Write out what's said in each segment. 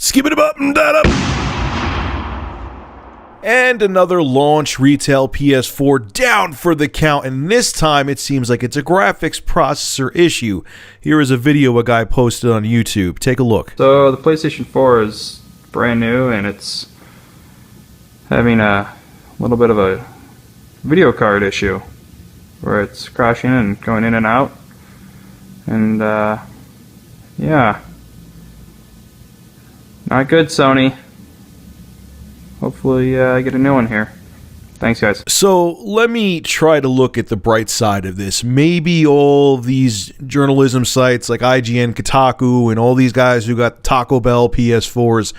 Skip it up and that up. And another launch retail PS4 down for the count, and this time it seems like it's a graphics processor issue. Here is a video a guy posted on YouTube. Take a look. So the PlayStation 4 is brand new and it's having a little bit of a video card issue where it's crashing and going in and out. And yeah, not good, Sony. Hopefully I get a new one here. Thanks, guys. So let me try to look at the bright side of this. Maybe all these journalism sites like IGN, Kotaku, and all these guys who got Taco Bell PS4s,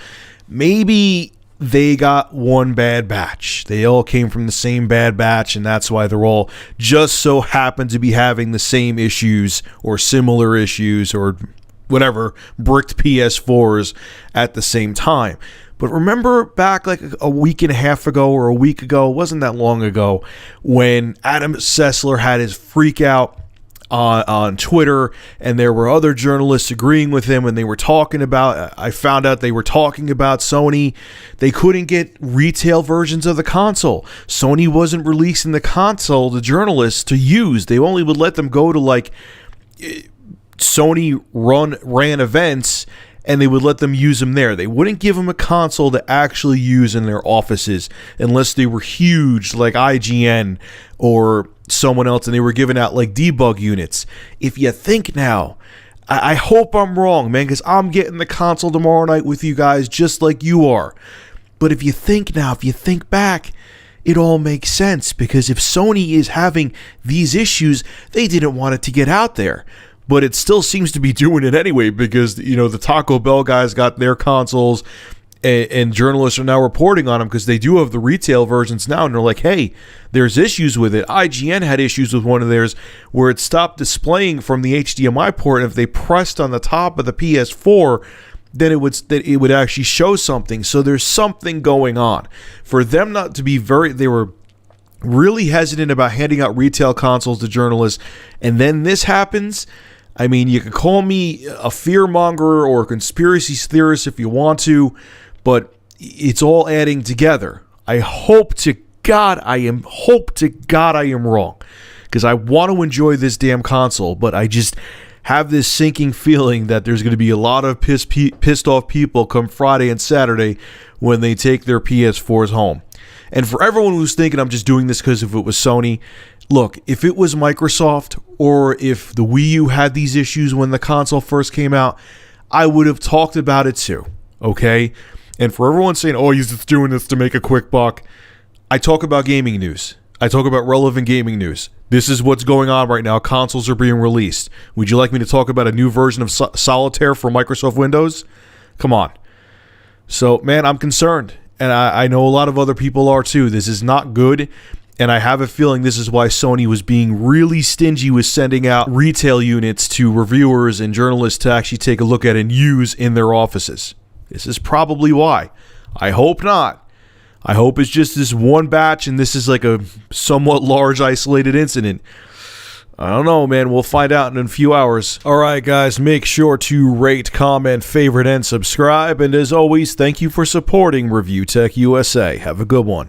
maybe they got one bad batch. They all came from the same bad batch, and that's why they're all just so happen to be having the same issues or similar issues or whatever, bricked PS4s at the same time. But remember back like a week and a half ago or a week ago, it wasn't that long ago, when Adam Sessler had his freak out on Twitter, and there were other journalists agreeing with him, and they were talking about, I found out they were talking about Sony. They couldn't get retail versions of the console. Sony wasn't releasing the console to journalists to use. They only would let them go to like Sony ran events, and they would let them use them there. They wouldn't give them a console to actually use in their offices unless they were huge like IGN or someone else, and they were giving out like debug units. If you think now, I hope I'm wrong, man, because I'm getting the console tomorrow night with you guys just like you are. But if you think now, if you think back, it all makes sense, because if Sony is having these issues, they didn't want it to get out there. But it still seems to be doing it anyway, because, you know, the Taco Bell guys got their consoles, and journalists are now reporting on them because they do have the retail versions now, and they're like, hey, there's issues with it. IGN had issues with one of theirs where it stopped displaying from the HDMI port, and if they pressed on the top of the PS4, then it would actually show something. So there's something going on. For them not to be they were really hesitant about handing out retail consoles to journalists, and then this happens. I mean, you can call me a fearmonger or a conspiracy theorist if you want to, but it's all adding together. I hope to God I am wrong, because I want to enjoy this damn console, but I just have this sinking feeling that there's going to be a lot of pissed off people come Friday and Saturday when they take their PS4s home. And for everyone who's thinking I'm just doing this because if it was Sony, look, if it was Microsoft or if the Wii U had these issues when the console first came out, I would have talked about it too, okay? And for everyone saying, oh, he's just doing this to make a quick buck, I talk about gaming news. I talk about relevant gaming news. This is what's going on right now. Consoles are being released. Would you like me to talk about a new version of Solitaire for Microsoft Windows? Come on. So, man, I'm concerned. And I know a lot of other people are too. This is not good. And I have a feeling this is why Sony was being really stingy with sending out retail units to reviewers and journalists to actually take a look at and use in their offices. This is probably why. I hope not. I hope it's just this one batch and this is like a somewhat large isolated incident. I don't know, man. We'll find out in a few hours. All right, guys, make sure to rate, comment, favorite, and subscribe. And as always, thank you for supporting Review Tech USA. Have a good one.